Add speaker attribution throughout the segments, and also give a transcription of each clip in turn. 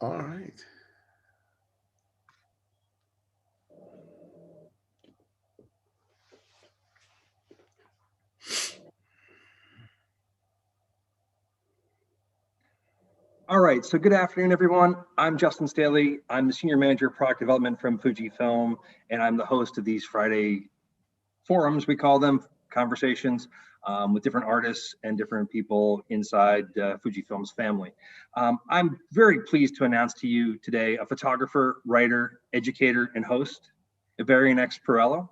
Speaker 1: All right.
Speaker 2: All right, so good afternoon, everyone. I'm Justin Staley. I'm the Senior Manager of Product Development from Fujifilm, and I'm the host of these Friday forums, we call them, conversations with different artists and different people inside Fujifilm's family. I'm very pleased to announce to you today a photographer, writer, educator, and host, Ibarionex Perello.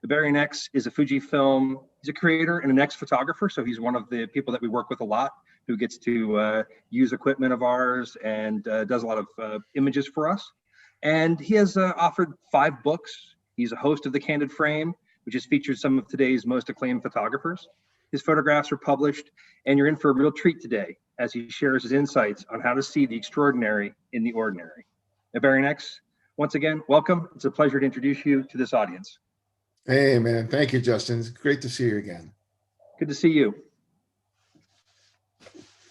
Speaker 2: Ibarionex is a Fujifilm, he's a creator and an ex-photographer, so he's one of the people that we work with a lot who gets to use equipment of ours and does a lot of images for us. And he has authored 5 books. He's a host of The Candid Frame, which has featured some of today's most acclaimed photographers. His photographs are published, and you're in for a real treat today as he shares his insights on how to see the extraordinary in the ordinary. Ibarionex, once again, welcome. It's a pleasure to introduce you to this audience.
Speaker 1: Hey, man. Thank you, Justin. It's great to see you again.
Speaker 2: Good to see you.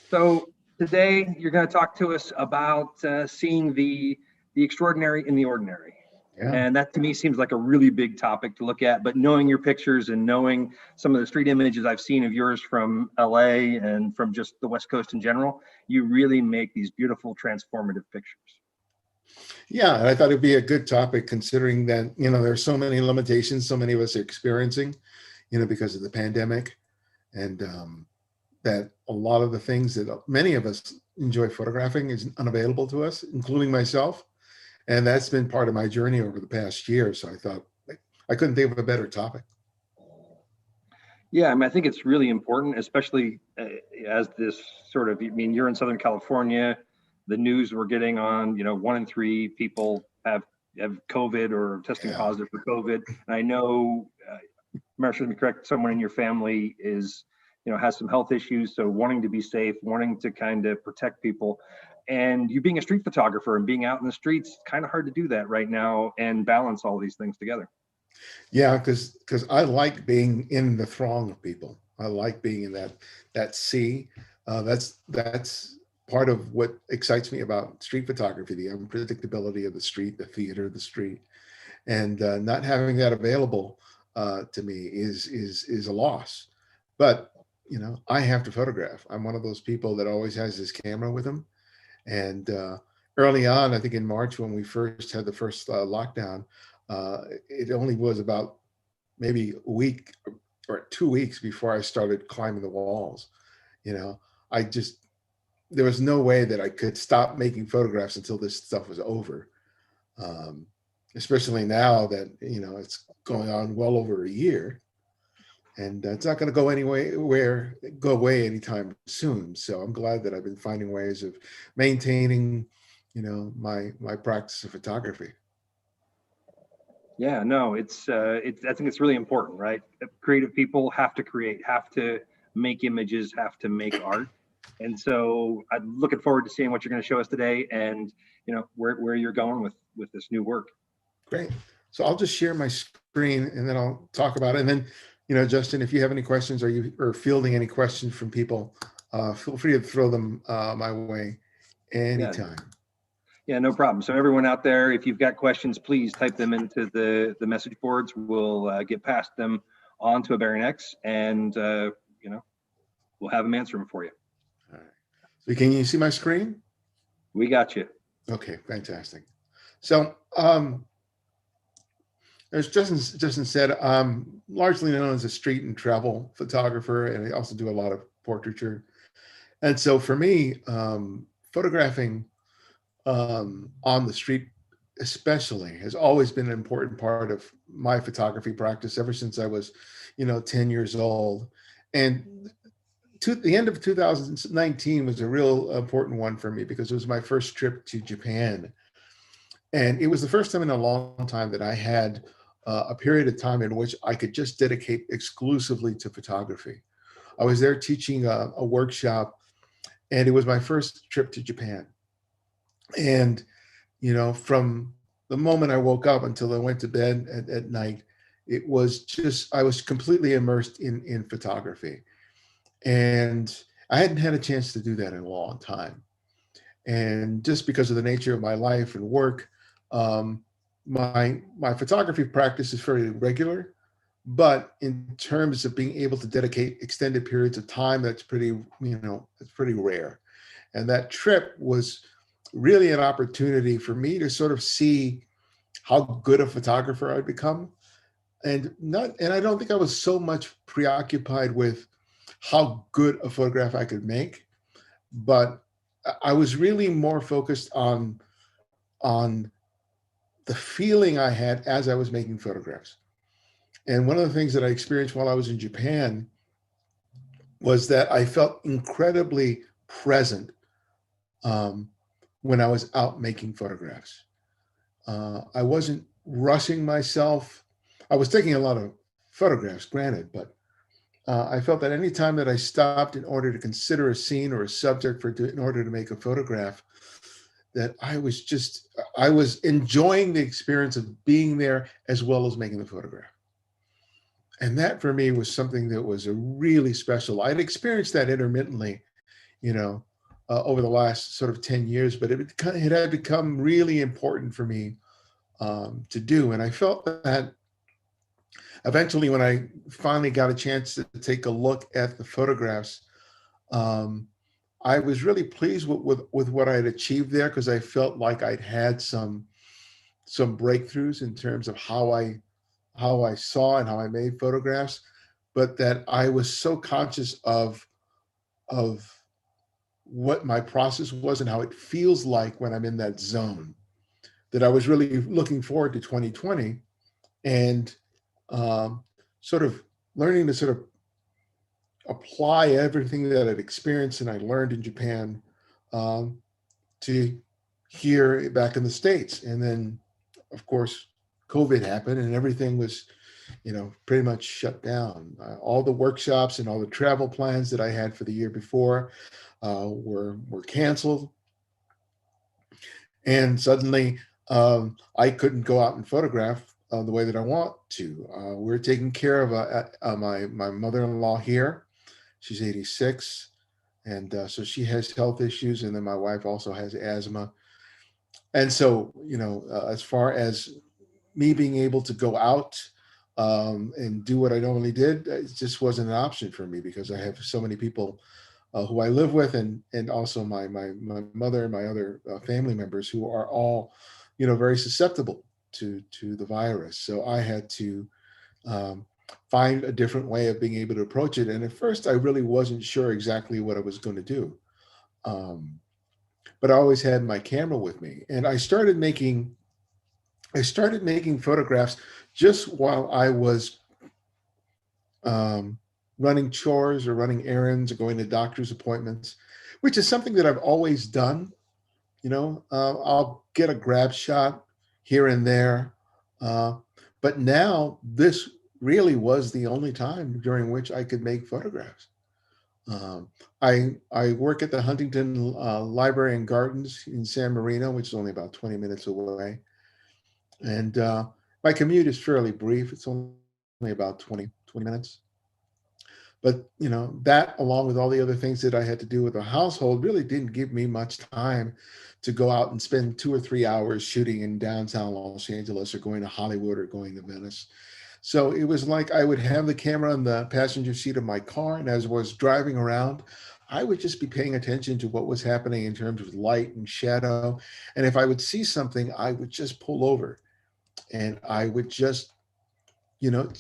Speaker 2: So today you're going to talk to us about seeing the extraordinary in the ordinary.
Speaker 1: Yeah.
Speaker 2: And that to me seems like a really big topic to look at, but knowing your pictures and knowing some of the street images I've seen of yours from LA and from just the West Coast in general, you really make these beautiful transformative pictures.
Speaker 1: Yeah, and I thought it'd be a good topic considering that, there's so many limitations so many of us are experiencing, because of the pandemic, and that a lot of the things that many of us enjoy photographing is unavailable to us, including myself. And that's been part of my journey over the past year. So I thought I couldn't think of a better topic.
Speaker 2: Yeah, I mean, I think it's really important, especially as this sort of, you're in Southern California, the news we're getting on, 1 in 3 people have COVID or testing positive for COVID. And I know, Marcia, to be correct, someone in your family is, has some health issues. So wanting to be safe, wanting to kind of protect people. And you being a street photographer and being out in the streets, it's kind of hard to do that right now and balance all these things together.
Speaker 1: Yeah, because I like being in the throng of people. I like being in that sea. That's part of what excites me about street photography, the unpredictability of the street, the theater of the street, and not having that available to me is a loss. But I have to photograph. I'm one of those people that always has his camera with him. And early on, I think in March when we first had the first lockdown, it only was about maybe a week or 2 weeks before I started climbing the walls. There was no way that I could stop making photographs until this stuff was over. Especially now that, it's going on well over a year. And it's not going to go away anytime soon. So I'm glad that I've been finding ways of maintaining, my practice of photography.
Speaker 2: Yeah, no, I think it's really important, right? Creative people have to create, have to make images, have to make art. And so I'm looking forward to seeing what you're going to show us today and, where you're going with this new work.
Speaker 1: Great. So I'll just share my screen and then I'll talk about it. And then, Justin, if you have any questions or you are fielding any questions from people, feel free to throw them my way anytime.
Speaker 2: Yeah, no problem. So everyone out there, if you've got questions, please type them into the message boards. We'll get past them on to Ibarionex and, we'll have them answer them for you.
Speaker 1: All right. So can you see my screen?
Speaker 2: We got you.
Speaker 1: Okay, fantastic. So as Justin said, I'm largely known as a street and travel photographer, and I also do a lot of portraiture. And so for me, photographing on the street especially has always been an important part of my photography practice ever since I was, 10 years old. And the end of 2019 was a real important one for me because it was my first trip to Japan. And it was the first time in a long time that I had a period of time in which I could just dedicate exclusively to photography. I was there teaching a workshop, and it was my first trip to Japan. And, from the moment I woke up until I went to bed at night, it was just, I was completely immersed in photography. And I hadn't had a chance to do that in a long time. And just because of the nature of my life and work, um, my photography practice is fairly regular. But in terms of being able to dedicate extended periods of time, that's pretty, it's pretty rare. And that trip was really an opportunity for me to sort of see how good a photographer I'd become. And I don't think I was so much preoccupied with how good a photograph I could make, but I was really more focused on the feeling I had as I was making photographs. And one of the things that I experienced while I was in Japan was that I felt incredibly present um, when I was out making photographs. I wasn't rushing myself. I was taking a lot of photographs, granted, but I felt that any time that I stopped in order to consider a scene or a subject in order to make a photograph, that I was enjoying the experience of being there as well as making the photograph. And that for me was something that was a really special. I'd experienced that intermittently, you know, over the last sort of 10 years, but it had become really important for me to do. And I felt that eventually, when I finally got a chance to take a look at the photographs, um, I was really pleased with what I had achieved there, because I felt like I'd had some breakthroughs in terms of how I saw and how I made photographs, but that I was so conscious of what my process was and how it feels like when I'm in that zone, that I was really looking forward to 2020 and um, sort of learning to sort of apply everything that I'd experienced and I learned in Japan um, to here back in the States. And then, of course, COVID happened and everything was, pretty much shut down. All the workshops and all the travel plans that I had for the year before were canceled. And suddenly I couldn't go out and photograph the way that I want to. We're taking care of my mother-in-law here. She's 86, and so she has health issues, and then my wife also has asthma. And so, as far as me being able to go out and do what I normally did, it just wasn't an option for me because I have so many people who I live with, and also my mother and my other family members who are all, very susceptible to the virus. So I had to um, find a different way of being able to approach it. And at first, I really wasn't sure exactly what I was going to do. Um, but I always had my camera with me, and I started making photographs just while I was um, running chores or running errands or going to doctor's appointments, which is something that I've always done. I'll get a grab shot here and there. Uh, but now this really was the only time during which I could make photographs. Um, I work at the Huntington Library and Gardens in San Marino, which is only about 20 minutes away. And my commute is fairly brief. It's only about 20 minutes. But, that along with all the other things that I had to do with the household really didn't give me much time to go out and spend 2 or 3 hours shooting in downtown Los Angeles or going to Hollywood or going to Venice. So it was like I would have the camera in the passenger seat of my car, and as I was driving around, I would just be paying attention to what was happening in terms of light and shadow. And if I would see something, I would just pull over and I would just,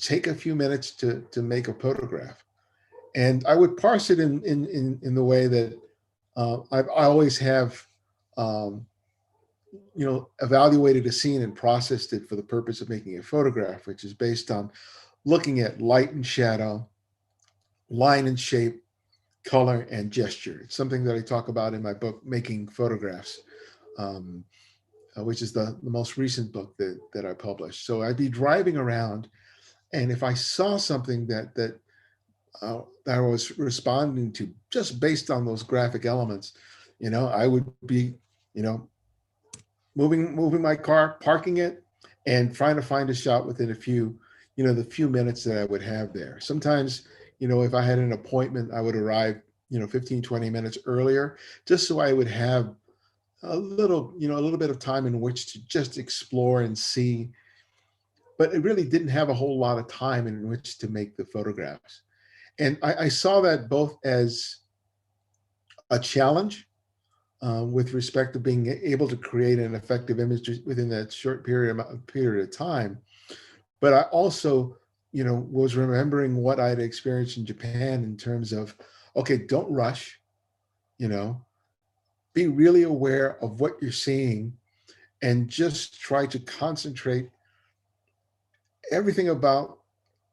Speaker 1: take a few minutes to make a photograph. And I would parse it in the way that I always have, um, evaluated a scene and processed it for the purpose of making a photograph, which is based on looking at light and shadow, line and shape, color and gesture. It's something that I talk about in my book, Making Photographs, um, which is the most recent book that I published. So I'd be driving around, and if I saw something that I was responding to just based on those graphic elements, I would be, you know, moving my car, parking it, and trying to find a shot within the few minutes that I would have there. Sometimes, if I had an appointment, I would arrive, 15, 20 minutes earlier, just so I would have a little bit of time in which to just explore and see, but it really didn't have a whole lot of time in which to make the photographs. And I saw that both as a challenge with respect to being able to create an effective image within that short period of time. But I also, was remembering what I'd experienced in Japan in terms of, okay, don't rush, you know, be really aware of what you're seeing and just try to concentrate everything about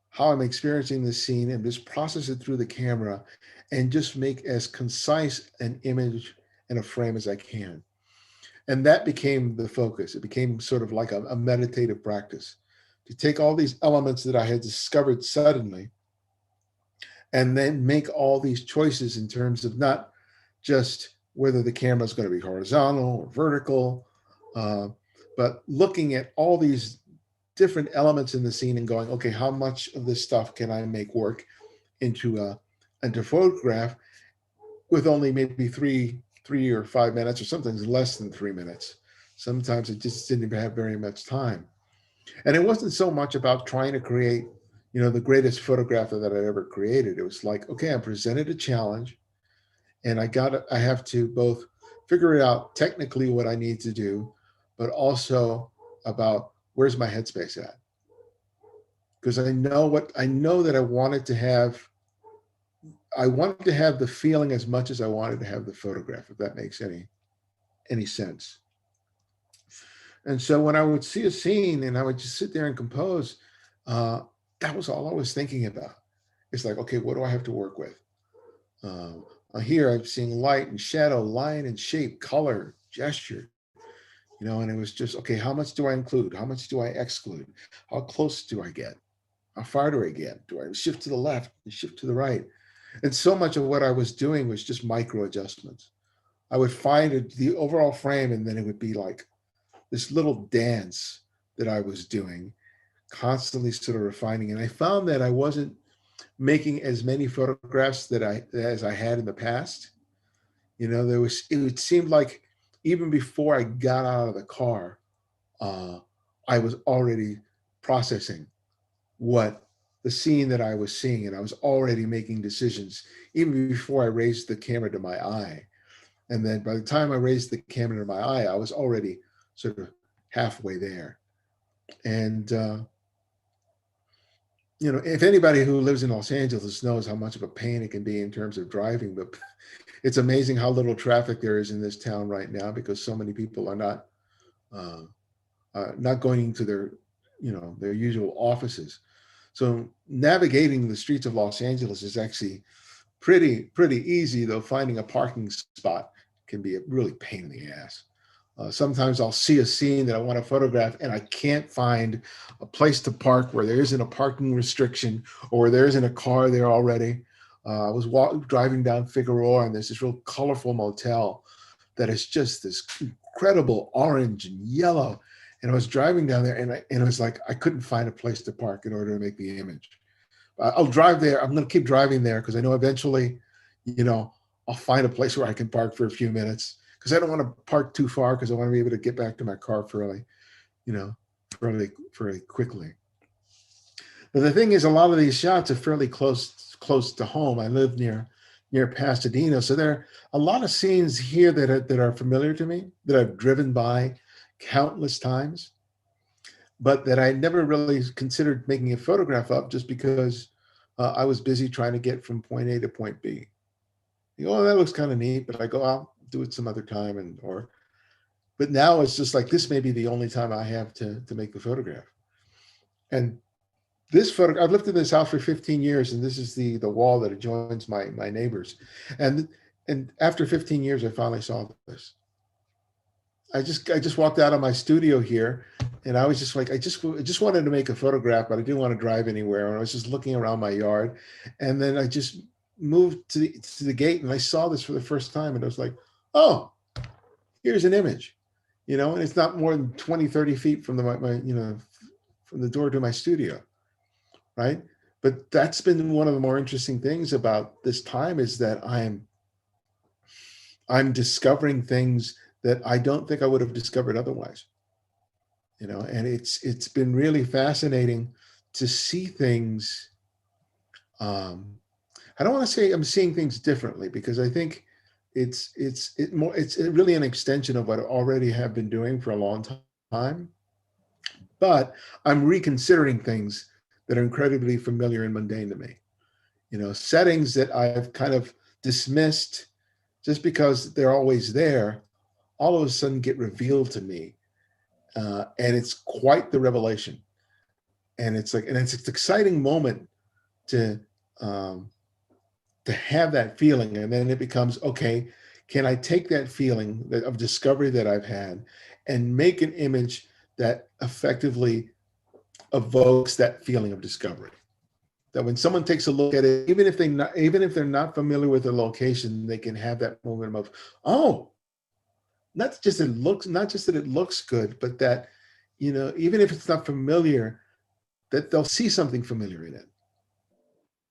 Speaker 1: how I'm experiencing the scene and just process it through the camera and just make as concise an image and a frame as I can. And that became the focus. It became sort of like a meditative practice to take all these elements that I had discovered suddenly and then make all these choices in terms of not just whether the camera is going to be horizontal or vertical, uh, but looking at all these different elements in the scene and going, okay, how much of this stuff can I make work into photograph with only maybe 3 or 5 minutes, or sometimes less than 3 minutes. Sometimes it just didn't even have very much time. And it wasn't so much about trying to create, the greatest photograph that I ever created. It was like, okay, I'm presented a challenge and I have to both figure it out technically what I need to do, but also about where's my headspace at? Because I know that I wanted to have the feeling as much as I wanted to have the photograph, if that makes any sense. And so when I would see a scene and I would just sit there and compose, uh, that was all I was thinking about. It's like, okay, what do I have to work with? Here I'm seeing light and shadow, line and shape, color, gesture, and it was just, okay, how much do I include? How much do I exclude? How close do I get? How far do I get? Do I shift to the left and shift to the right? And so much of what I was doing was just micro adjustments. I would find the overall frame, and then it would be like this little dance that I was doing, constantly sort of refining. And I found that I wasn't making as many photographs as I had in the past. It seemed like even before I got out of the car, uh, I was already processing what the scene that I was seeing, and I was already making decisions even before I raised the camera to my eye. And then by the time I raised the camera to my eye, I was already sort of halfway there. And if anybody who lives in Los Angeles knows how much of a pain it can be in terms of driving, but it's amazing how little traffic there is in this town right now because so many people are uh, not going to their usual offices. So navigating the streets of Los Angeles is actually pretty easy, though finding a parking spot can be a really pain in the ass. Sometimes I'll see a scene that I want to photograph and I can't find a place to park where there isn't a parking restriction or where there isn't a car there already. I was driving down Figueroa and there's this real colorful motel that is just this incredible orange and yellow. And I was driving down there and it was like I couldn't find a place to park in order to make the image. I'll drive there. I'm going to keep driving there because I know eventually, I'll find a place where I can park for a few minutes because I don't want to park too far because I want to be able to get back to my car you know, fairly quickly. But the thing is, a lot of these shots are fairly close to home. I live near Pasadena, so there are a lot of scenes here that are familiar to me that I've driven by countless times, but that I never really considered making a photograph of just because I was busy trying to get from point A to point B. You go, oh, that looks kind of neat, but I go, I'll do it some other time, but now it's just like this may be the only time I have to make the photograph. And this photo, I've lived in this house for 15 years, and this is the wall that adjoins my neighbors. And after 15 years, I finally saw this. I just walked out of my studio here, and I was just like, I just wanted to make a photograph, but I didn't want to drive anywhere. And I was just looking around my yard, and then I just moved to the gate, and I saw this for the first time, and I was like, oh, here's an image, and it's not more than 20, 30 feet from from the door to my studio, right? But that's been one of the more interesting things about this time is that I'm discovering things that I don't think I would have discovered otherwise. And it's been really fascinating to see things. I don't want to say I'm seeing things differently, because I think it's really an extension of what I already have been doing for a long time. But I'm reconsidering things that are incredibly familiar and mundane to me. Settings that I've kind of dismissed just because they're always there, all of a sudden get revealed to me. And it's quite the revelation. And it's an exciting moment to um, have that feeling. And then it becomes, okay, can I take that feeling of discovery that I've had and make an image that effectively evokes that feeling of discovery? That when someone takes a look at it, even if they're not familiar with the location, they can have that moment of, oh, not just that it looks good, but that, even if it's not familiar, that they'll see something familiar in it.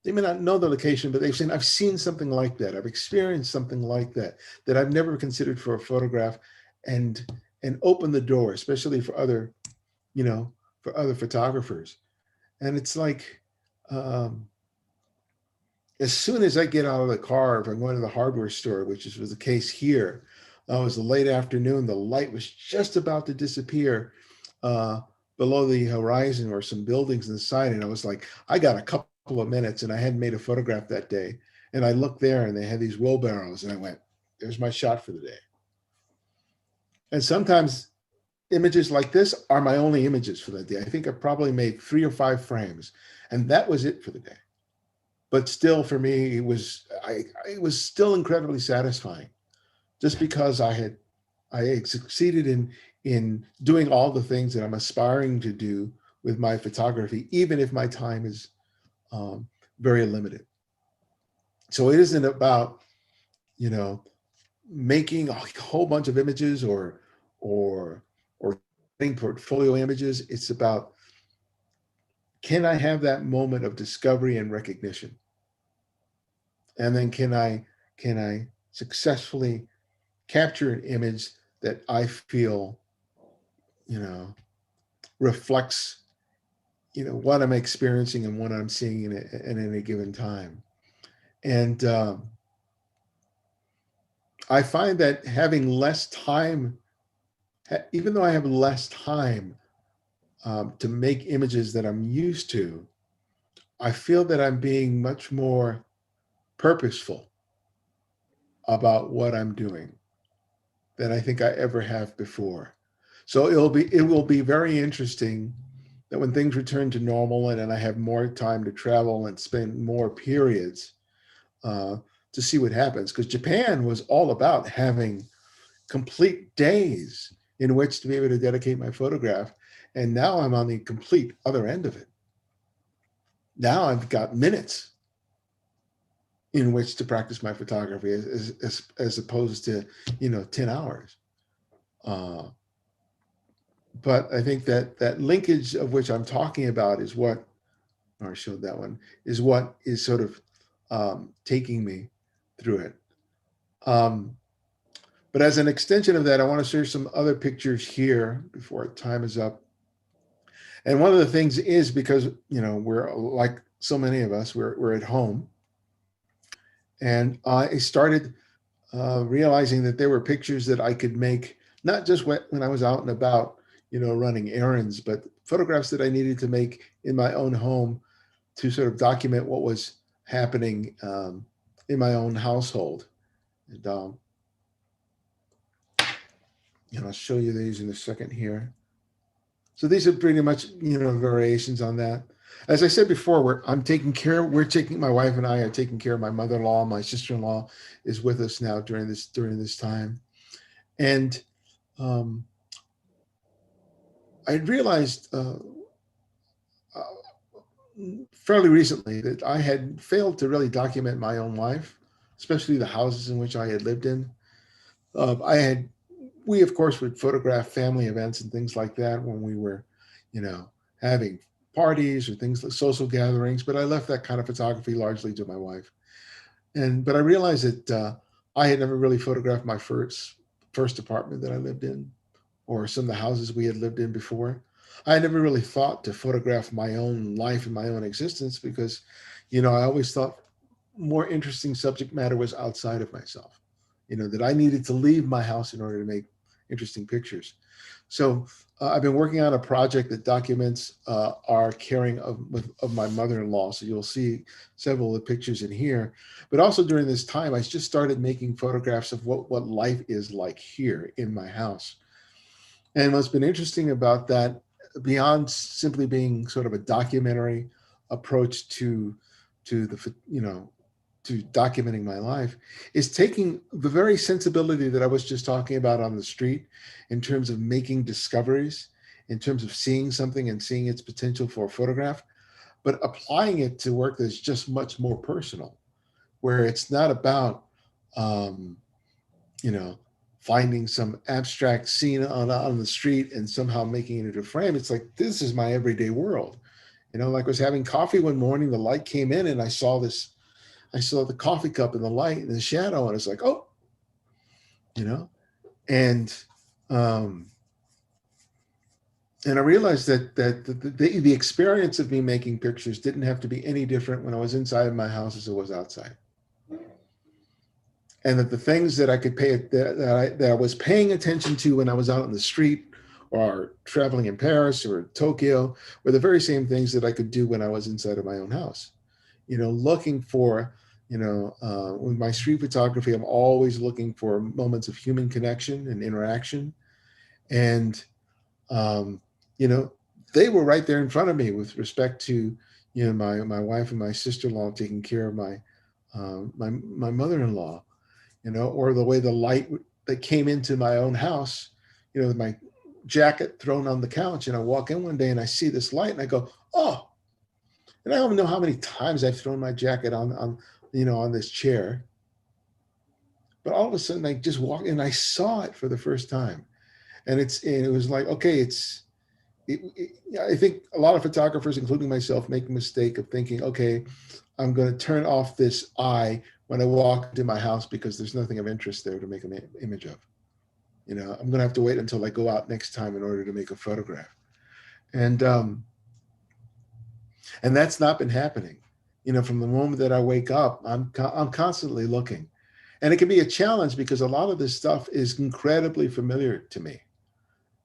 Speaker 1: They may not know the location, but I've seen something like that. I've experienced something like that I've never considered for a photograph, and open the door, especially for other, for other photographers. And it's like, as soon as I get out of the car, if I'm going to the hardware store, which was the case here, it was a late afternoon. The light was just about to disappear below the horizon, or some buildings in the side. And I was like, I got a couple of minutes, and I hadn't made a photograph that day. And I looked there, and they had these wheelbarrows, and I went, there's my shot for the day. And sometimes images like this are my only images for the day. I think I probably made 3 or 5 frames, and that was it for the day. But still, for me, it was still incredibly satisfying, just because I had succeeded in doing all the things that I'm aspiring to do with my photography, even if my time is very limited. So it isn't about, making a whole bunch of images or getting portfolio images. It's about, can I have that moment of discovery and recognition? And then can I successfully capture an image that I feel, reflects, what I'm experiencing and what I'm seeing at any given time. And I find that having less time, even though I have less time to make images that I'm used to, I feel that I'm being much more purposeful about what I'm doing than I think I ever have before. So it will be very interesting that when things return to normal, and I have more time to travel and spend more periods, to see what happens. Because Japan was all about having complete days in which to be able to dedicate my photograph. And now I'm on the complete other end of it. Now I've got minutes in which to practice my photography, as opposed to, 10 hours. But I think that linkage of which I'm talking about is what, or I showed that one, is what is sort of taking me through it. But as an extension of that, I want to share some other pictures here before time is up. And one of the things is, because, we're like so many of us, we're at home. And I started realizing that there were pictures that I could make, not just when I was out and about, running errands, but photographs that I needed to make in my own home to sort of document what was happening in my own household. And I'll show you these in a second here. So these are pretty much, variations on that. As I said before, my wife and I are taking care of my mother-in-law. My sister-in-law is with us now during this time. And I realized fairly recently that I had failed to really document my own life, especially the houses in which I had lived in. We of course would photograph family events and things like that when we were, having parties or things like social gatherings, but I left that kind of photography largely to my wife. But I realized that I had never really photographed my first first apartment that I lived in, or some of the houses we had lived in before. I never really thought to photograph my own life and my own existence because, I always thought more interesting subject matter was outside of myself, that I needed to leave my house in order to make interesting pictures. So I've been working on a project that documents our caring of my mother-in-law. So you'll see several of the pictures in here. But also during this time, I just started making photographs of what life is like here in my house. And what's been interesting about that, beyond simply being sort of a documentary approach to the to documenting my life, is taking the very sensibility that I was just talking about on the street in terms of making discoveries, in terms of seeing something and seeing its potential for a photograph, but applying it to work that's just much more personal, where it's not about, um, you know, finding some abstract scene on the street and somehow making it into a frame. It's like, this is my everyday world. Like I was having coffee one morning, the light came in and I saw the coffee cup in the light and the shadow, and it's like, oh, you know, and um, and I realized that the experience of me making pictures didn't have to be any different when I was inside my house as it was outside, and that the things that I could pay that I was paying attention to when I was out on the street or traveling in Paris or Tokyo were the very same things that I could do when I was inside of my own house. Looking for, with my street photography, I'm always looking for moments of human connection and interaction. And, um, you know, they were right there in front of me with respect to, my wife and my sister-in-law taking care of my mother-in-law, or the way the light that came into my own house, with my jacket thrown on the couch, and I walk in one day and I see this light and I go, oh, and I don't know how many times I've thrown my jacket on this chair, but all of a sudden I just walked and I saw it for the first time, and it was like, okay, I think a lot of photographers, including myself, make the mistake of thinking, okay, I'm going to turn off this eye when I walk into my house because there's nothing of interest there to make an image of. I'm going to have to wait until I go out next time in order to make a photograph, and that's not been happening. From the moment that I wake up, I'm constantly looking, and it can be a challenge because a lot of this stuff is incredibly familiar to me.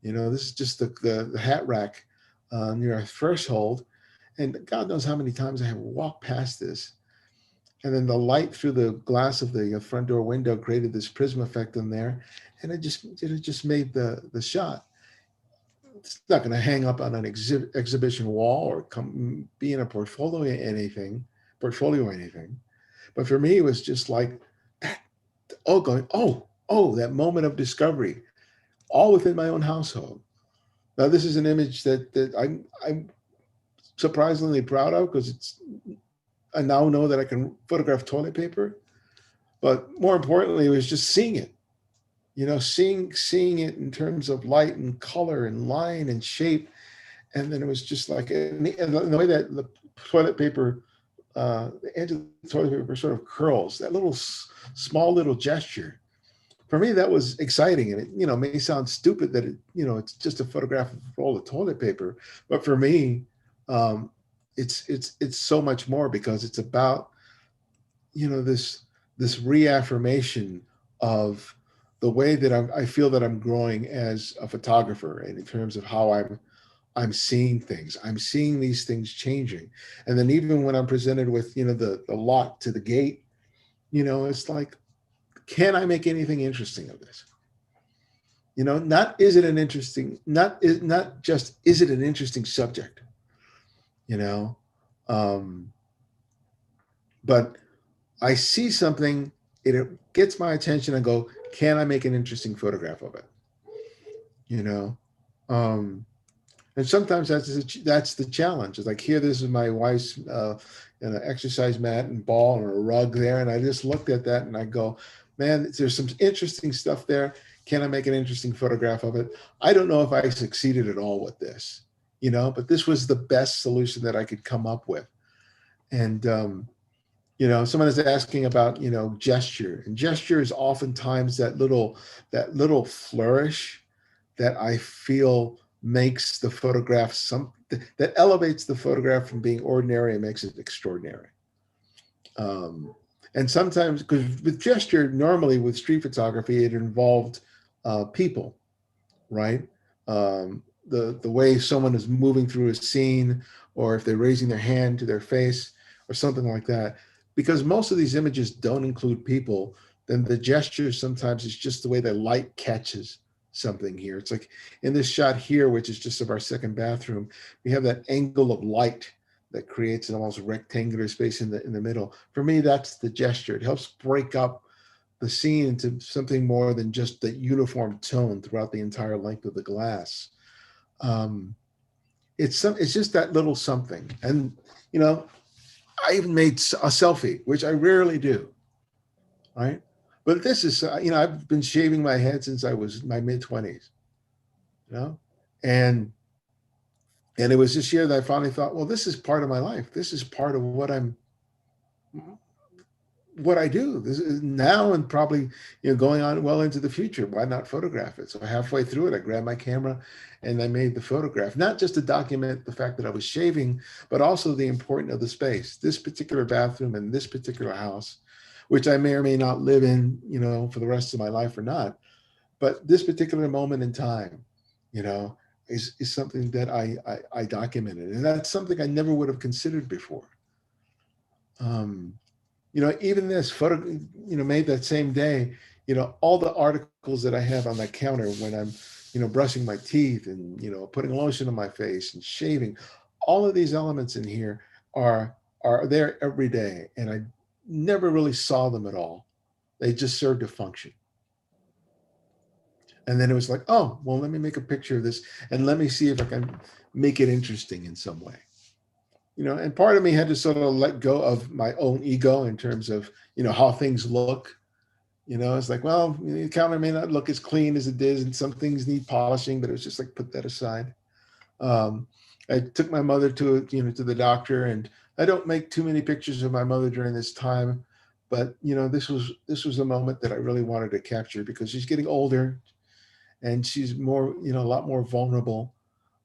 Speaker 1: This is just the hat rack near our threshold, and God knows how many times I have walked past this, and then the light through the glass of the front door window created this prism effect in there, and it just made the shot. It's not going to hang up on an exhibition wall or be in a portfolio or anything. But for me, it was just like that. That moment of discovery, all within my own household. Now, this is an image that I'm surprisingly proud of because I now know that I can photograph toilet paper. But more importantly, it was just seeing it. Seeing it in terms of light and color and line and shape, and then it was just like, and the way that the toilet paper, the edge of the toilet paper sort of curls, that little small little gesture. For me, that was exciting, and it may sound stupid that it's just a photograph of a roll of toilet paper, but for me, it's so much more because it's about this reaffirmation of the way that I feel that I'm growing as a photographer, and in terms of how I'm seeing things. I'm seeing these things changing. And then even when I'm presented with, the lock to the gate, it's like, can I make anything interesting of this? Not is it an interesting, not just, is it an interesting subject? Um, but I see something, it gets my attention and go, can I make an interesting photograph of it? Um, and sometimes that's the challenge. It's like, here, this is my wife's exercise mat and ball and a rug there. And I just looked at that and I go, man, there's some interesting stuff there. Can I make an interesting photograph of it? I don't know if I succeeded at all with this, but this was the best solution that I could come up with. And Someone is asking about, gesture, and gesture is oftentimes that little flourish that I feel makes the photograph that elevates the photograph from being ordinary and makes it extraordinary. Um, and sometimes, because with gesture, normally with street photography, it involved people, right? The way someone is moving through a scene, or if they're raising their hand to their face, or something like that. Because most of these images don't include people, then the gesture sometimes is just the way the light catches something here. It's like in this shot here, which is just of our second bathroom, we have that angle of light that creates an almost rectangular space in the middle. For me, that's the gesture. It helps break up the scene into something more than just the uniform tone throughout the entire length of the glass. Um, it's just that little something. And you know, I even made a selfie, which I rarely do, right? But this is, I've been shaving my head since I was my mid 20s, you know, and and it was this year that I finally thought, well, this is part of my life. This is part of what I do. This is now and probably going on well into the future. Why not photograph it? So halfway through it, I grabbed my camera and I made the photograph, not just to document the fact that I was shaving, but also the importance of the space. This particular bathroom and this particular house, which I may or may not live in, for the rest of my life or not. But this particular moment in time, you know, is something that I documented, and that's something I never would have considered before. Um, even this photo, made that same day, all the articles that I have on that counter when I'm, brushing my teeth and, putting lotion on my face and shaving, all of these elements in here are there every day. And I never really saw them at all. They just served a function. And then it was like, oh, well, let me make a picture of this and let me see if I can make it interesting in some way. And part of me had to sort of let go of my own ego in terms of, how things look. It's like, well, the counter may not look as clean as it is, and some things need polishing, but it was just like, put that aside. Um, I took my mother to the doctor, and I don't make too many pictures of my mother during this time, but this was a moment that I really wanted to capture because she's getting older and she's more, a lot more vulnerable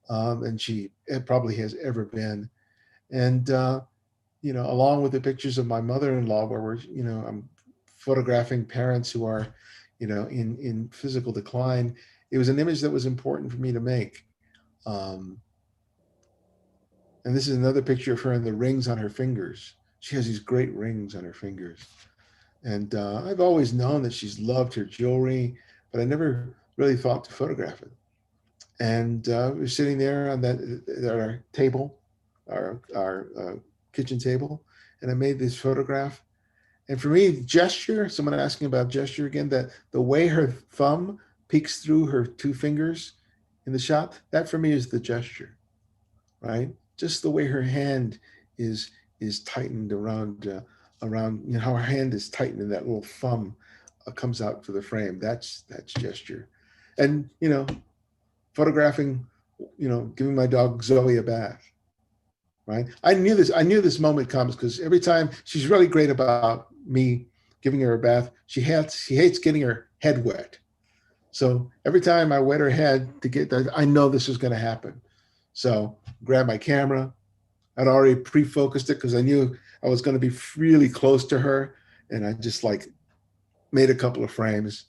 Speaker 1: than she probably has ever been. And along with the pictures of my mother-in-law, where I'm photographing parents who are, in physical decline. It was an image that was important for me to make. Um, and this is another picture of her and the rings on her fingers. She has these great rings on her fingers. And I've always known that she's loved her jewelry, but I never really thought to photograph it. And we were sitting there on our table, our kitchen table, and I made this photograph. And for me, gesture, someone asking about gesture again, that the way her thumb peeks through her two fingers in the shot, that for me is the gesture, right? Just the way her hand is tightened around how her hand is tightened and that little thumb comes out for the frame. That's gesture. And photographing, giving my dog Zoe a bath, right? I knew this moment comes because every time she's really great about me giving her a bath, she hates getting her head wet. So every time I wet her head to get that, I know this is going to happen. So grab my camera. I'd already pre-focused it because I knew I was going to be really close to her, and I just like made a couple of frames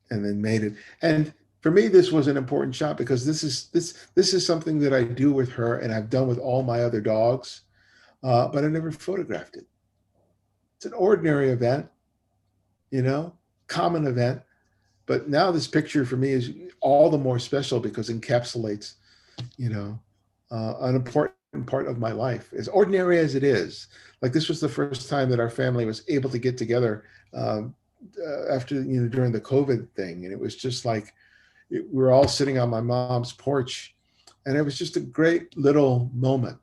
Speaker 1: and then made it. And for me, this was an important shot because this is something that I do with her and I've done with all my other dogs, but I never photographed it. It's an ordinary event, you know, common event. But now this picture for me is all the more special because it encapsulates, an important part of my life. As ordinary as it is, like this was the first time that our family was able to get together after, during the COVID thing. And it was just like, we were all sitting on my mom's porch and it was just a great little moment.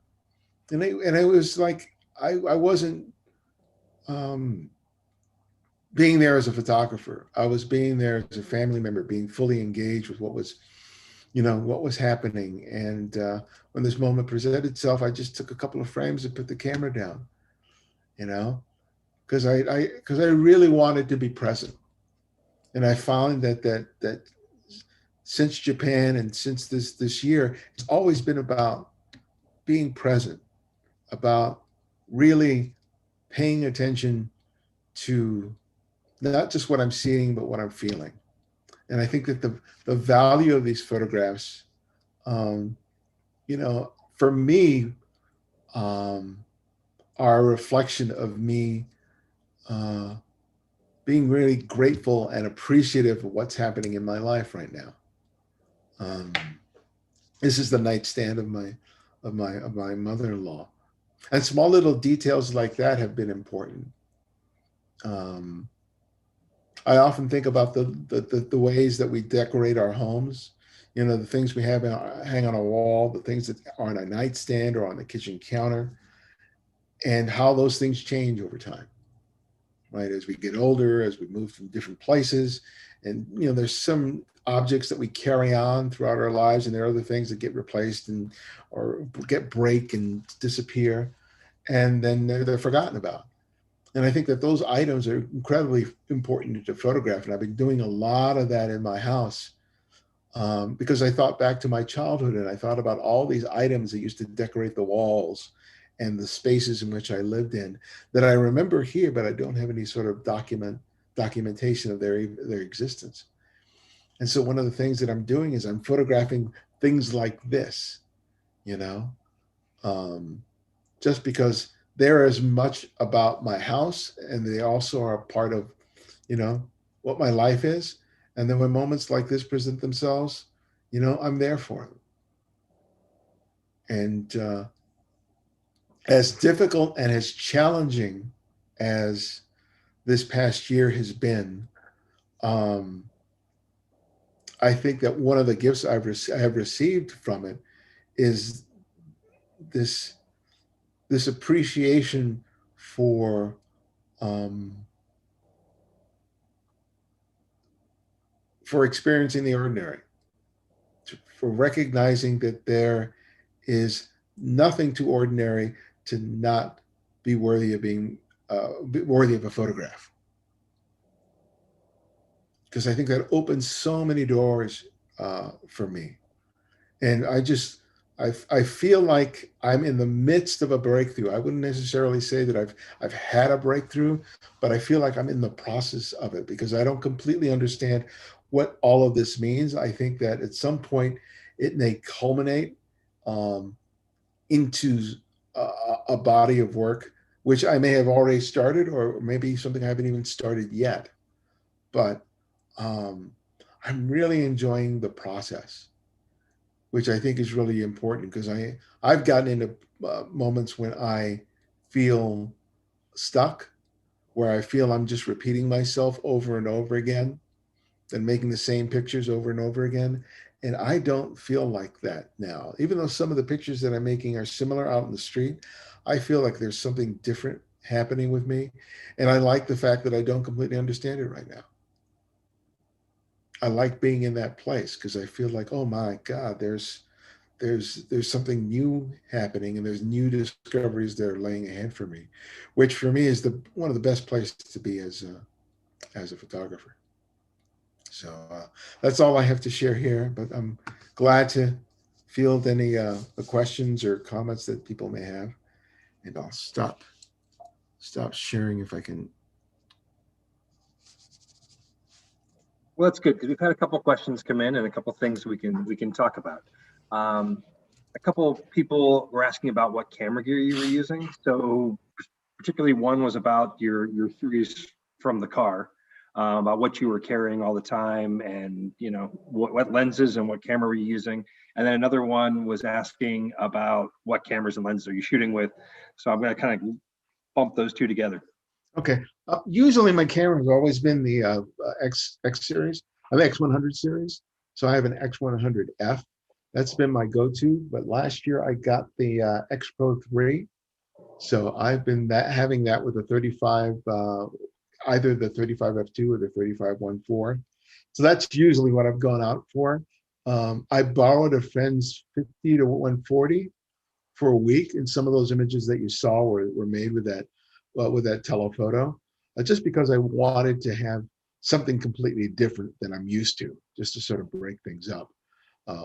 Speaker 1: And it was like, I wasn't, um, being there as a photographer. I was being there as a family member, being fully engaged with what was happening. And when this moment presented itself, I just took a couple of frames and put the camera down, you know. because I really wanted to be present. And I found that since Japan and since this year, it's always been about being present, about really paying attention to not just what I'm seeing, but what I'm feeling. And I think that the value of these photographs, um, for me, um, are a reflection of me uh, being really grateful and appreciative of what's happening in my life right now. Um, this is the nightstand of my mother-in-law, and small little details like that have been important. Um, I often think about the ways that we decorate our homes. The things we have hang on a wall, the things that are on a nightstand or on the kitchen counter, and how those things change over time, right? As we get older, as we move from different places, and there's some objects that we carry on throughout our lives, and there are other things that get replaced and or break and disappear, and then they're forgotten about. And I think that those items are incredibly important to photograph. And I've been doing a lot of that in my house because I thought back to my childhood and I thought about all these items that used to decorate the walls and the spaces in which I lived in that I remember here, but I don't have any sort of documentation of their existence. And so one of the things that I'm doing is I'm photographing things like this, you know, um, just because they're as much about my house and they also are a part of, you know, what my life is. And then when moments like this present themselves, I'm there for them. And as difficult and as challenging as this past year has been, um, I think that one of the gifts I have received from it is this this appreciation for um, for experiencing the ordinary, for recognizing that there is nothing too ordinary to not be worthy of being worthy of a photograph. Because I think that opens so many doors for me, and I feel like I'm in the midst of a breakthrough. I wouldn't necessarily say that I've had a breakthrough, but I feel like I'm in the process of it because I don't completely understand what all of this means. I think that at some point it may culminate um, into a body of work, which I may have already started, or maybe something I haven't even started yet. But um, I'm really enjoying the process, which I think is really important because I've gotten into moments when I feel stuck, where I feel I'm just repeating myself over and over again and making the same pictures over and over again. And I don't feel like that now. Even though some of the pictures that I'm making are similar out in the street, I feel like there's something different happening with me. And I like the fact that I don't completely understand it right now. I like being in that place because I feel like, oh my God, there's something new happening and there's new discoveries that are laying ahead for me, which for me is the one of the best places to be as a photographer. So that's all I have to share here, but I'm glad to field any questions or comments that people may have, and I'll stop sharing if I can.
Speaker 2: Well, that's good because we've had a couple questions come in and a couple things we can talk about. A couple people were asking about what camera gear you were using. So particularly one was about your theories from the car, about what you were carrying all the time and what lenses and what camera were you using. And then another one was asking about what cameras and lenses are you shooting with. So I'm going to kind of bump those two together.
Speaker 1: Okay. Usually my camera has always been the X series, the X100 series. So I have an X100F. That's been my go-to. But last year I got the X Pro 3. So I've been having that with the 35, either the 35 F2 or the 35 1.4. So that's usually what I've gone out for. I borrowed a friend's 50 to 140 for a week, and some of those images that you saw were made with that telephoto. just because I wanted to have something completely different than I'm used to, just to sort of break things up,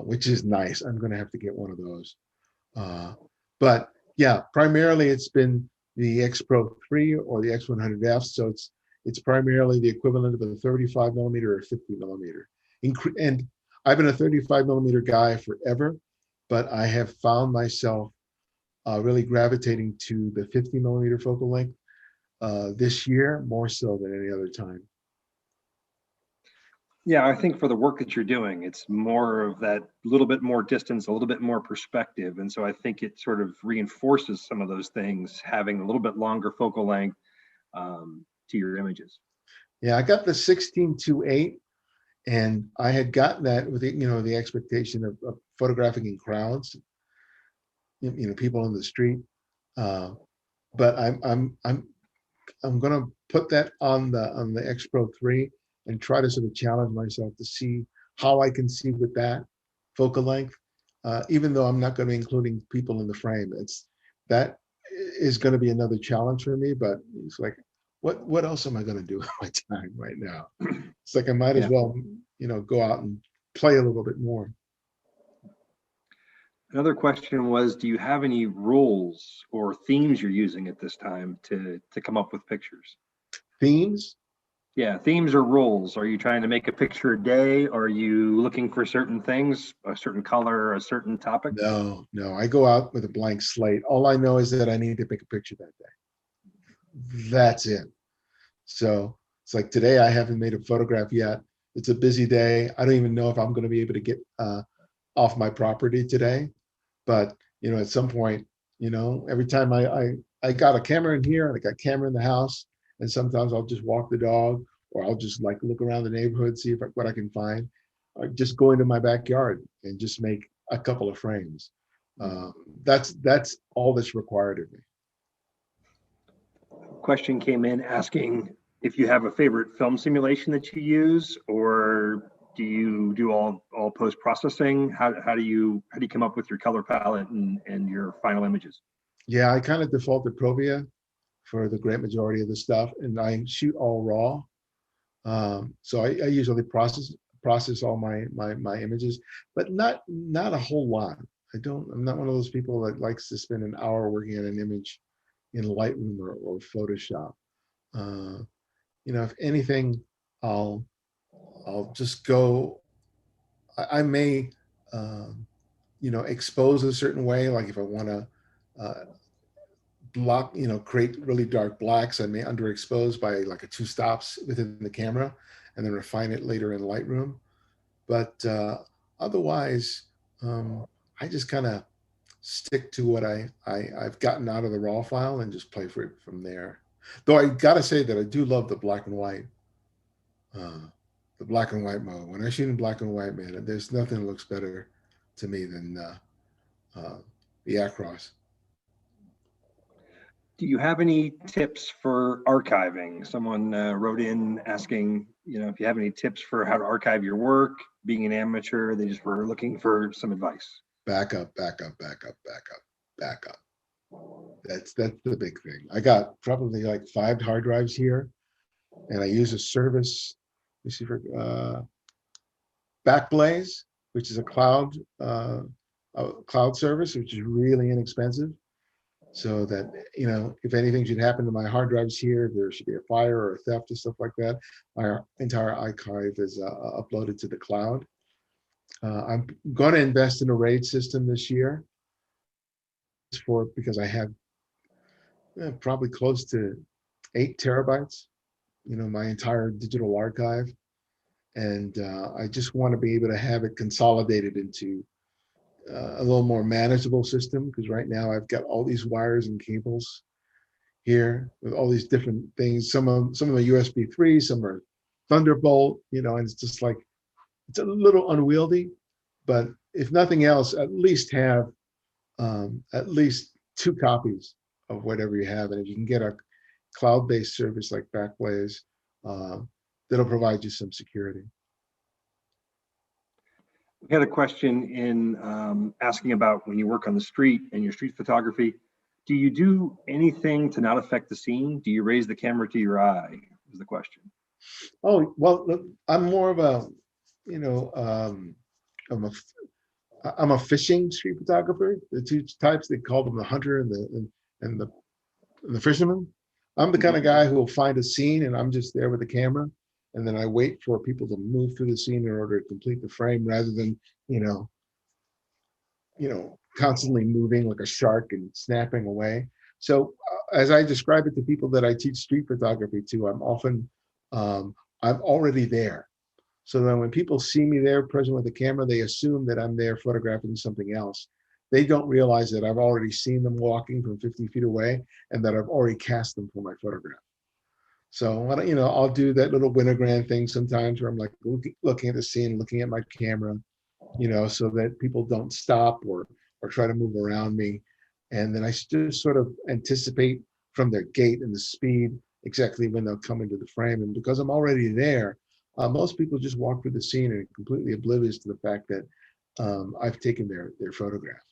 Speaker 1: which is nice. I'm going to have to get one of those. But yeah, primarily it's been the X Pro 3 or the X100F. So it's primarily the equivalent of a 35 millimeter or 50 millimeter. And I've been a 35 millimeter guy forever, but I have found myself really gravitating to the 50 millimeter focal length this year more so than any other time.
Speaker 2: Yeah, I think for the work that you're doing, it's more of that little bit more distance, a little bit more perspective. And so I think it sort of reinforces some of those things, having a little bit longer focal length to your images.
Speaker 1: Yeah, I got the 16-8, and I had gotten that with the expectation of photographing in crowds, people in the street. But I'm going to put that on the X Pro 3 and try to sort of challenge myself to see how I can see with that focal length, even though I'm not going to be including people in the frame. That is going to be another challenge for me, but it's like, what else am I going to do with my time right now? It's like I might as well, go out and play a little bit more.
Speaker 2: Another question was, do you have any rules or themes you're using at this time to come up with pictures?
Speaker 1: Themes?
Speaker 2: Yeah, themes or rules. Are you trying to make a picture a day? Are you looking for certain things, a certain color, a certain topic?
Speaker 1: No, I go out with a blank slate. All I know is that I need to pick a picture that day. That's it. So it's like today I haven't made a photograph yet. It's a busy day. I don't even know if I'm going to be able to get off my property today. But at some point, every time I got a camera in here and I got a camera in the house, and sometimes I'll just walk the dog, or I'll just like look around the neighborhood, see what I can find, or just go into my backyard and just make a couple of frames. That's all that's required of me.
Speaker 2: Question came in asking if you have a favorite film simulation that you use, or do you do all post processing? How do you come up with your color palette and your final images?
Speaker 1: Yeah, I kind of default to Provia for the great majority of the stuff, and I shoot all raw. So I usually process all my images, but not a whole lot. I'm not one of those people that likes to spend an hour working on an image in Lightroom or Photoshop. If anything, I'll just go. I may, expose a certain way. Like if I want to block, create really dark blacks, I may underexpose by like a 2 stops within the camera, and then refine it later in Lightroom. But otherwise, I just kind of stick to what I've gotten out of the raw file and just play for it from there. Though I gotta say that I do love the black and white, mode. When I shoot in black and white, man, there's nothing that looks better to me than the Acros.
Speaker 2: Do you have any tips for archiving? Someone wrote in asking, if you have any tips for how to archive your work. Being an amateur, they just were looking for some advice.
Speaker 1: Back up. That's the big thing. I got probably like 5 hard drives here, and I use a service. Let me see for Backblaze, which is a cloud service, which is really inexpensive. So that if anything should happen to my hard drives here, if there should be a fire or a theft or stuff like that, my entire archive is uploaded to the cloud. I'm going to invest in a RAID system this year because I have probably close to 8 terabytes, my entire digital archive. And I just want to be able to have it consolidated into a little more manageable system, because right now I've got all these wires and cables here with all these different things. Some of them are USB 3, some are Thunderbolt, and it's just like, it's a little unwieldy. But if nothing else, at least have at least 2 copies of whatever you have. And if you can get a cloud-based service like Backblaze, that'll provide you some security.
Speaker 2: We had a question in asking about when you work on the street and your street photography, Do you do anything to not affect the scene? Do you raise the camera to your eye? Is the question.
Speaker 1: Oh, well, look, I'm more of a, you know, I'm a, I'm a fishing street photographer. The two types, they call them the hunter and the and the fisherman. I'm the kind
Speaker 2: Mhm.
Speaker 1: of guy who will find a scene and I'm just there with the camera, and then I wait for people to move through the scene in order to complete the frame, rather than you know constantly moving like a shark and snapping away. So as I describe it to people that I teach street photography to, I'm already there. So that when people see me there present with the camera, they assume that I'm there photographing something else. They don't realize that I've already seen them walking from 50 feet away and that I've already cast them for my photograph. So I'll do that little winogrand thing sometimes where I'm like looking at the scene, looking at my camera, so that people don't stop or try to move around me. And then I just sort of anticipate from their gait and the speed exactly when they'll come into the frame. And because I'm already there, most people just walk through the scene and are completely oblivious to the fact that I've taken their photograph.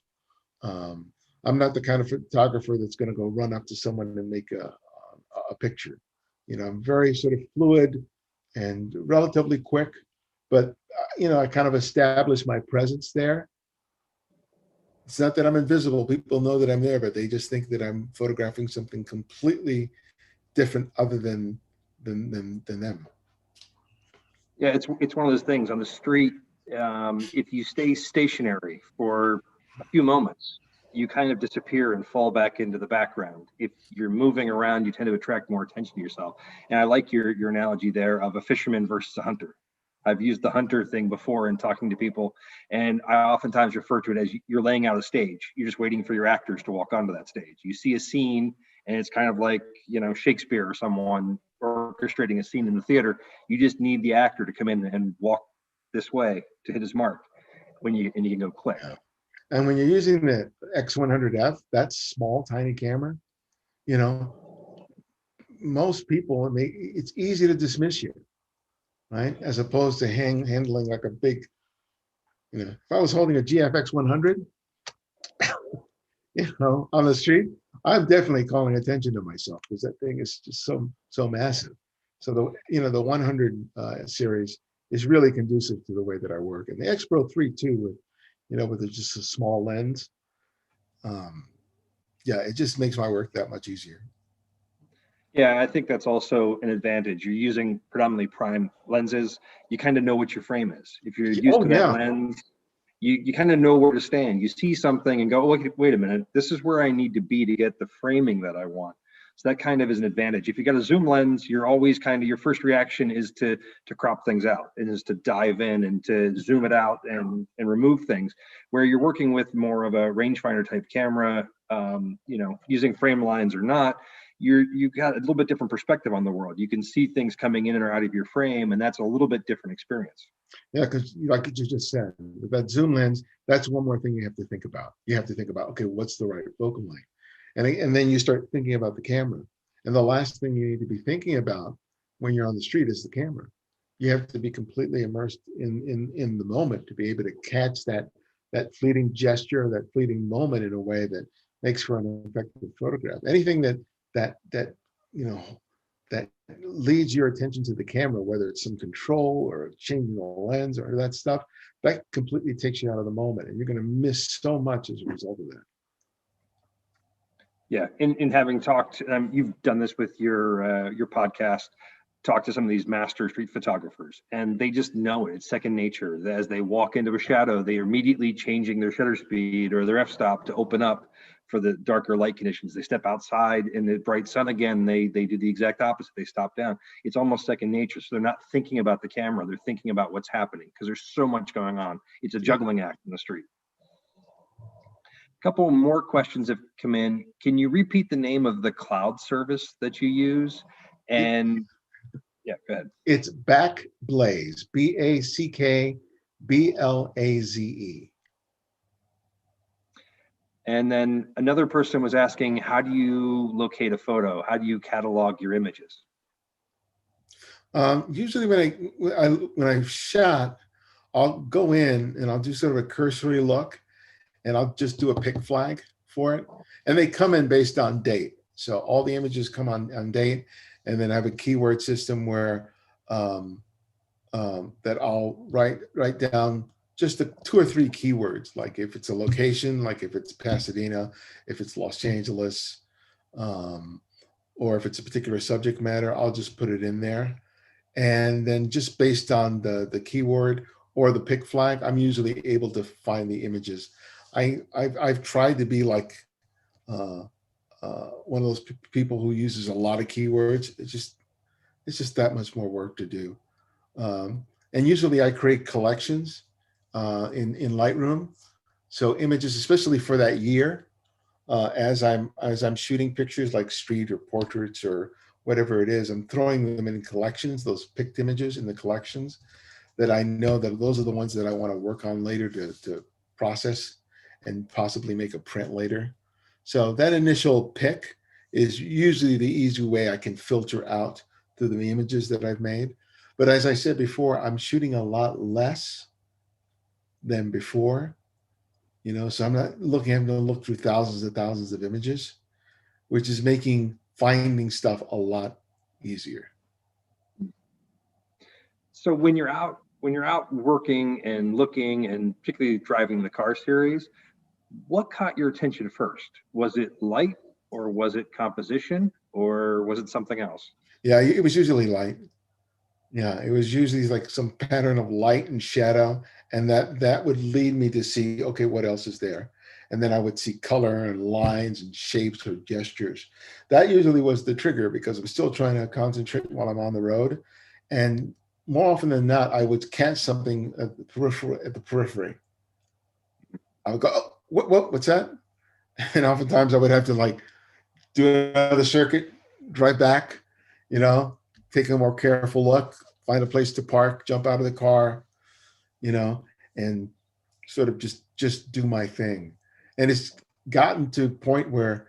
Speaker 1: Um, I'm not the kind of photographer that's going to go run up to someone and make a picture. I'm very sort of fluid and relatively quick, but I kind of establish my presence there. It's not that I'm invisible. People know that I'm there, but they just think that I'm photographing something completely different other than them.
Speaker 2: Yeah, it's one of those things on the street. If you stay stationary for a few moments, you kind of disappear and fall back into the background. If you're moving around, you tend to attract more attention to yourself. And I like your analogy there of a fisherman versus a hunter. I've used the hunter thing before in talking to people, and I oftentimes refer to it as you're laying out a stage. You're just waiting for your actors to walk onto that stage. You see a scene, and it's kind of like Shakespeare or someone orchestrating a scene in the theater. You just need the actor to come in and walk this way to hit his mark you can go click.
Speaker 1: Yeah. And when you're using the X100F, that small, tiny camera, you know, most people, it's easy to dismiss you, right? As opposed to handling like a big, if I was holding a GFX 100, on the street, I'm definitely calling attention to myself because that thing is just so massive. So the 100 series is really conducive to the way that I work, and the X Pro 3 too, with just a small lens. Yeah, it just makes my work that much easier.
Speaker 2: Yeah, I think that's also an advantage. You're using predominantly prime lenses. You kind of know what your frame is. If you're used
Speaker 1: Oh
Speaker 2: to that
Speaker 1: yeah,
Speaker 2: lens, you kind of know where to stand. You see something and go, oh, wait a minute, this is where I need to be to get the framing that I want. So that kind of is an advantage. If you got a zoom lens, you're always your first reaction is to crop things out, and is to dive in and to zoom it out and remove things. Where you're working with more of a rangefinder type camera, using frame lines or not, you've got a little bit different perspective on the world. You can see things coming in or out of your frame, and that's a little bit different experience.
Speaker 1: yeah, because like you just said, with that zoom lens, that's one more thing you have to think about. You have to think about, okay, what's the right focal length? And then you start thinking about the camera. And the last thing you need to be thinking about when you're on the street is the camera. You have to be completely immersed in the moment to be able to catch that fleeting gesture, that fleeting moment in a way that makes for an effective photograph. Anything that you know that leads your attention to the camera, whether it's some control or changing the lens or that stuff, that completely takes you out of the moment, and you're going to miss so much as a result of that.
Speaker 2: Yeah, in having talked, you've done this with your podcast. Talk to some of these master street photographers, and they just know it. It's second nature. As they walk into a shadow, they are immediately changing their shutter speed or their f-stop to open up for the darker light conditions. They step outside in the bright sun again. They do the exact opposite. They stop down. It's almost second nature. So they're not thinking about the camera. They're thinking about what's happening because there's so much going on. It's a juggling act in the street. Couple more questions have come in. Can you repeat the name of the cloud service that you use? And yeah, go ahead.
Speaker 1: It's Backblaze, Backblaze.
Speaker 2: And then another person was asking, how do you locate a photo? How do you catalog your images?
Speaker 1: Usually when I've shot, I'll go in and I'll do sort of a cursory look, and I'll just do a pick flag for it. And they come in based on date. So all the images come on date, and then I have a keyword system where that I'll write down just the 2 or 3 keywords, like if it's a location, like if it's Pasadena, if it's Los Angeles, um, or if it's a particular subject matter, I'll just put it in there. And then just based on the keyword or the pick flag, I'm usually able to find the images. I've tried to be like uh, one of those people who uses a lot of keywords. It's just that much more work to do. And usually I create collections in Lightroom. So images, especially for that year, as I'm shooting pictures like street or portraits or whatever it is, I'm throwing them in collections, those picked images in the collections that I know that those are the ones that I want to work on later to process and possibly make a print later. So that initial pick is usually the easy way I can filter out through the images that I've made. But as I said before, I'm shooting a lot less than before, so I'm not having to look through thousands and thousands of images, which is making finding stuff a lot easier.
Speaker 2: So when you're out working and looking and particularly driving the car series, what caught your attention first? Was it light, or was it composition, or was it something else?
Speaker 1: Yeah, it was usually light. Yeah, it was usually like some pattern of light and shadow, and that would lead me to see, okay, what else is there? And then I would see color and lines and shapes or gestures. That usually was the trigger because I'm still trying to concentrate while I'm on the road. And more often than not, I would catch something at the periphery. I would go, oh, what's that? And oftentimes I would have to like do another circuit, drive back, you know, take a more careful look, find a place to park, jump out of the car, and sort of just do my thing. And it's gotten to a point where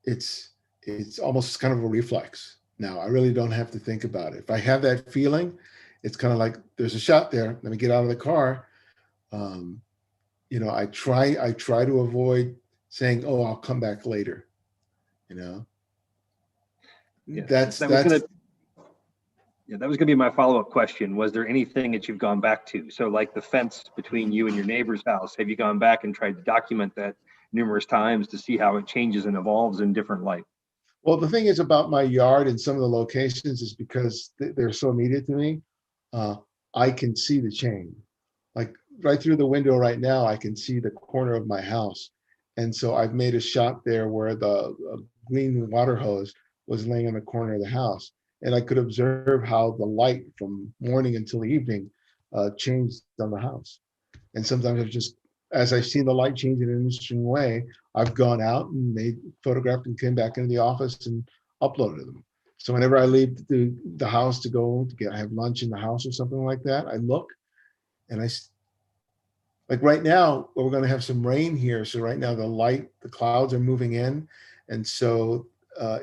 Speaker 1: it's it's almost kind of a reflex now. I really don't have to think about it. If I have that feeling, it's kind of like there's a shot there. Let me get out of the car. Um, I try to avoid saying, "Oh, I'll come back later." You know,
Speaker 2: Yeah,
Speaker 1: that's
Speaker 2: that was
Speaker 1: that's
Speaker 2: gonna yeah, that was gonna be my follow-up question. Was there anything that you've gone back to? So like the fence between you and your neighbor's house, have you gone back and tried to document that numerous times to see how it changes and evolves in different light?
Speaker 1: well. The thing is about my yard and some of the locations is because they're so immediate to me. Uh, I can see the change. Like right through the window right now, I can see the corner of my house, and so I've made a shot there where the green water hose was laying in the corner of the house, and I could observe how the light from morning until evening changed on the house. And sometimes I've just, as I've seen the light change in an interesting way, I've gone out and made photographed and came back into the office and uploaded them. So whenever I leave the house to go to have lunch in the house or something like that, I look and like right now we're going to have some rain here. So right now the clouds are moving in, and so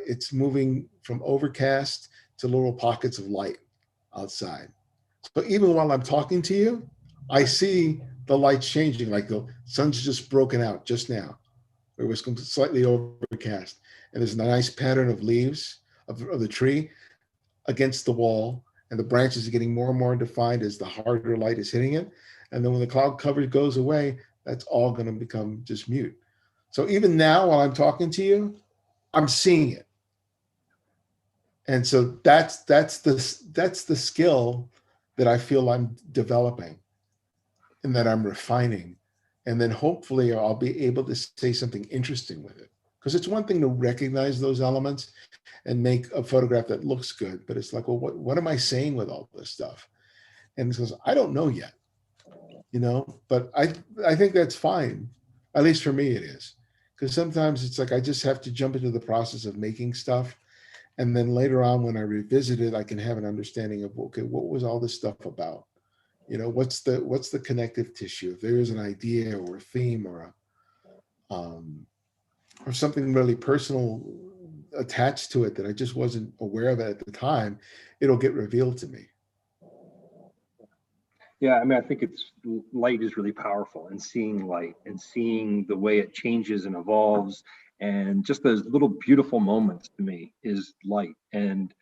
Speaker 1: it's moving from overcast to little pockets of light outside. So even while I'm talking to you, I see the lights changing. Like the sun's just broken out just now. It was slightly overcast, and there's a nice pattern of leaves of the tree against the wall, and the branches are getting more and more defined as the harder light is hitting it. And then when the cloud cover goes away, that's all going to become just mute. So even now, while I'm talking to you, I'm seeing it. And so that's the skill that I feel I'm developing and that I'm refining. And then hopefully I'll be able to say something interesting with it. Because it's one thing to recognize those elements and make a photograph that looks good, but it's like, well, what am I saying with all this stuff? And it says, I don't know yet, but I think that's fine. At least for me, it is. Because sometimes it's like I just have to jump into the process of making stuff. And then later on, when I revisit it, I can have an understanding of, okay, what was all this stuff about? What's the connective tissue? If there is an idea or a theme or something really personal attached to it that I just wasn't aware of it at the time, it'll get revealed to me.
Speaker 2: Yeah, I mean, I think light is really powerful, and seeing light and seeing the way it changes and evolves, and just those little beautiful moments to me is light. And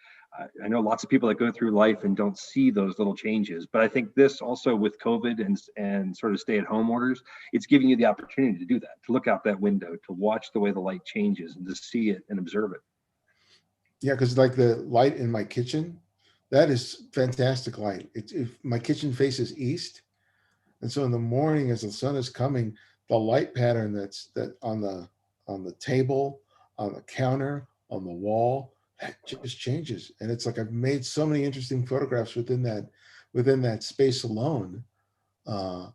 Speaker 2: I know lots of people that go through life and don't see those little changes, but I think this also with COVID and sort of stay-at-home orders, it's giving you the opportunity to do that, to look out that window, to watch the way the light changes, and to see it and observe it.
Speaker 1: Yeah, because like the light in my kitchen, that is fantastic light. It's if my kitchen faces east, and so in the morning as the sun is coming, the light pattern that on the table, on the counter, on the wall, that just changes. And it's like I've made so many interesting photographs within that space alone, uh,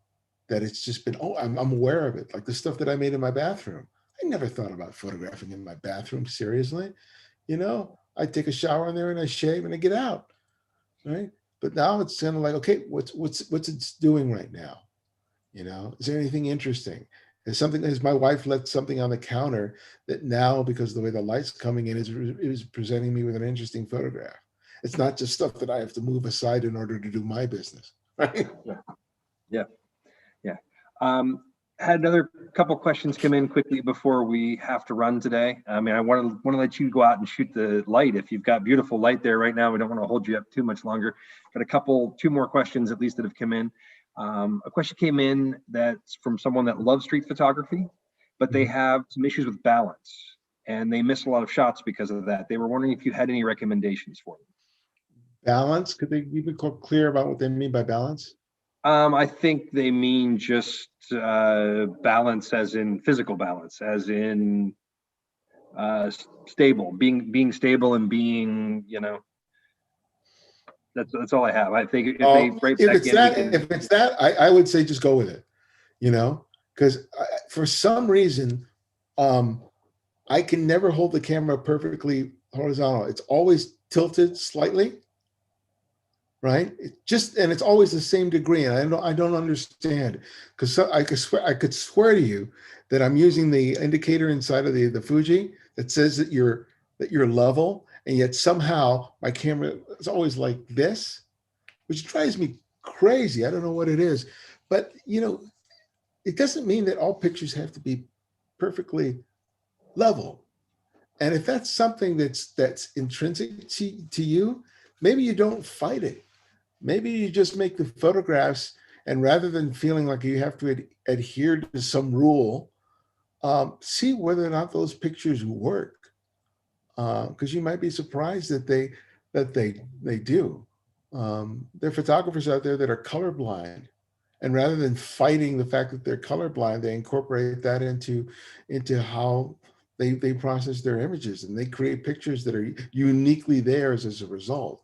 Speaker 1: that it's just been, oh, I'm aware of it. Like the stuff that I made in my bathroom. I never thought about photographing in my bathroom seriously. I take a shower in there and I shave and I get out, right? But now it's kind of like, okay, what's it's doing right now? Is there anything interesting? Has my wife left something on the counter that now, because of the way the light's coming in, is presenting me with an interesting photograph? It's not just stuff that I have to move aside in order to do my business, right?
Speaker 2: Yeah, yeah, yeah. Um, had another couple questions come in quickly before we have to run today. I mean, I want to let you go out and shoot the light. If you've got beautiful light there right now, we don't want to hold you up too much longer. Got two more questions at least that have come in. A question came in that's from someone that loves street photography, but they have some issues with balance and they miss a lot of shots because of that. They were wondering if you had any recommendations for them.
Speaker 1: Balance. Could they be clear about what they mean by balance?
Speaker 2: I think they mean just balance, as in physical balance, as in stable, being stable and being, that's all I have. I think if they write
Speaker 1: If
Speaker 2: back
Speaker 1: it's
Speaker 2: in, we
Speaker 1: that,
Speaker 2: can.
Speaker 1: if it's that, I would say just go with it, because for some reason, I can never hold the camera perfectly horizontal. It's always tilted slightly, right? And it's always the same degree, and I don't understand, because I could swear to you that I'm using the indicator inside of the Fuji that says that you're level, and yet somehow my camera is always like this, which drives me crazy. I don't know what it is, but it doesn't mean that all pictures have to be perfectly level. And if that's something that's intrinsic to you, maybe you don't fight it. Maybe you just make the photographs, and rather than feeling like you have to adhere to some rule, see whether or not those pictures work. Because you might be surprised that they do. There are photographers out there that are colorblind, and rather than fighting the fact that they're colorblind, they incorporate that into how they process their images, and they create pictures that are uniquely theirs as a result.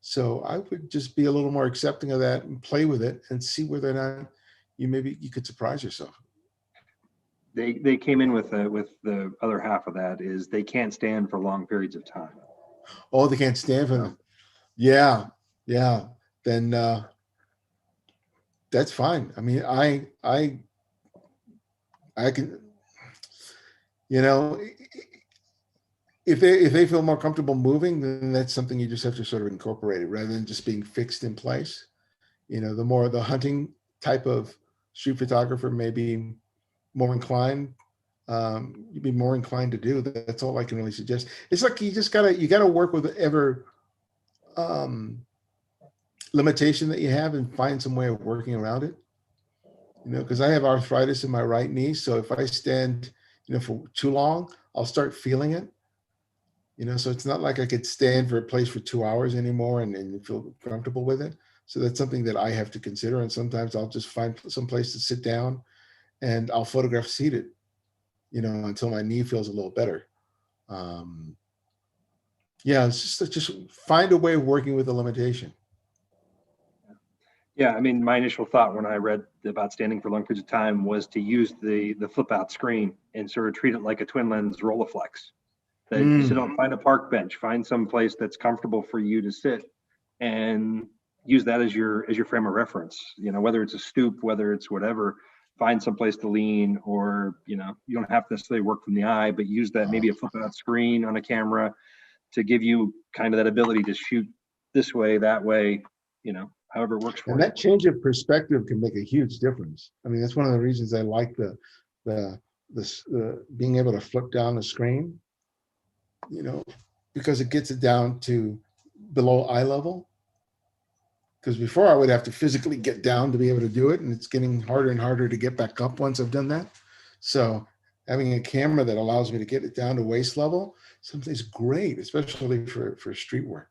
Speaker 1: So I would just be a little more accepting of that and play with it and see whether or not you could surprise yourself.
Speaker 2: They came in with the other half of that is they can't stand for long periods of time.
Speaker 1: Oh, they can't stand for them. Yeah, yeah. Then that's fine. I mean, I can, you know, if they feel more comfortable moving, then that's something you just have to sort of incorporate it rather than just being fixed in place. The more the hunting type of street photographer may be more inclined, you'd be more inclined to do. That's all I can really suggest. It's like you gotta work with whatever um, limitation that you have and find some way of working around it. Because I have arthritis in my right knee, so if I stand, for too long, I'll start feeling it. So it's not like I could stand for a place for 2 hours anymore and feel comfortable with it. So that's something that I have to consider. And sometimes I'll just find some place to sit down and I'll photograph seated, until my knee feels a little better. Um, yeah, it's just find a way of working with the limitation.
Speaker 2: Yeah, I mean, my initial thought when I read about standing for long periods of time was to use the flip out screen and sort of treat it like a twin lens Rolleiflex. That you sit on, find a park bench, find some place that's comfortable for you to sit, and use that as your frame of reference. Whether it's a stoop, whether it's whatever, find some place to lean, or you don't have to necessarily work from the eye, but use that maybe a flip out screen on a camera to give you kind of that ability to shoot this way, that way. however it works for
Speaker 1: And
Speaker 2: you.
Speaker 1: that change of perspective can make a huge difference. I mean, that's one of the reasons I like the being able to flip down the screen, you know, because it gets it down to below eye level. Because before I would have to physically get down to be able to do it, and it's getting harder and harder to get back up once I've done that. So having a camera that allows me to get it down to waist level, something's great, especially for street work.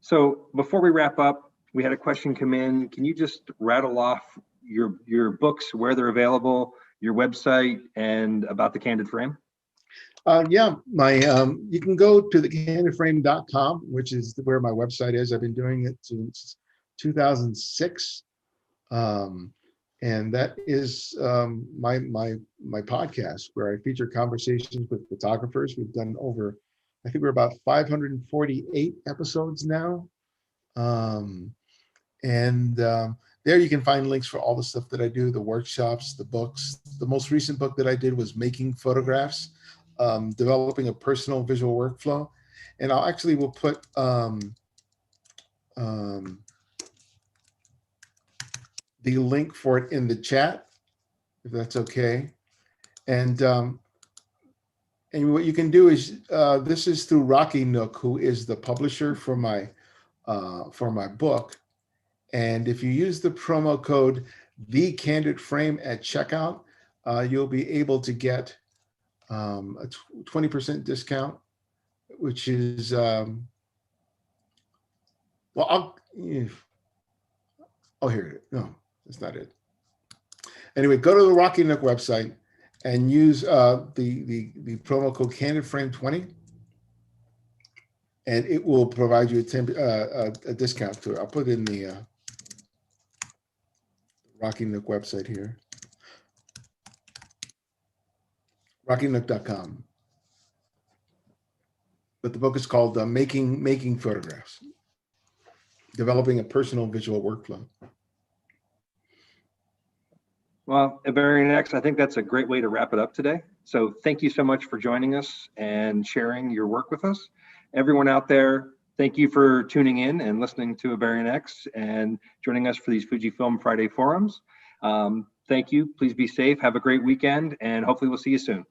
Speaker 2: So before we wrap up, we had a question come in. Can you just rattle off your books, where they're available, your website, and about the Candid Frame?
Speaker 1: Yeah, you can go to thecandidframe.com, which is where my website is. I've been doing it since 2006. And that is my podcast, where I feature conversations with photographers. We've done over, I think we're about 548 episodes now. There you can find links for all the stuff that I do, the workshops, the books. The most recent book that I did was Making Photographs, developing a personal visual workflow. And I'll actually will put the link for it in the chat, if that's okay. And what you can do is, this is through Rocky Nook, who is the publisher for my book. And if you use the promo code The Candid Frame at checkout, you'll be able to get a 20% discount, which is well, oh, here it is. No, that's not it. Anyway, go to the Rocky Nook website and use the promo code CandidFrame20, and it will provide you a discount to it. I'll put it in the Rocky Nook website here, rockynook.com. But the book is called Making Photographs, Developing a Personal Visual Workflow.
Speaker 2: Well, Ibarionex, I think that's a great way to wrap it up today. So thank you so much for joining us and sharing your work with us. Everyone out there, thank you for tuning in and listening to Ibarionex and joining us for these Fujifilm Friday forums. Thank you. Please be safe. Have a great weekend, and hopefully we'll see you soon.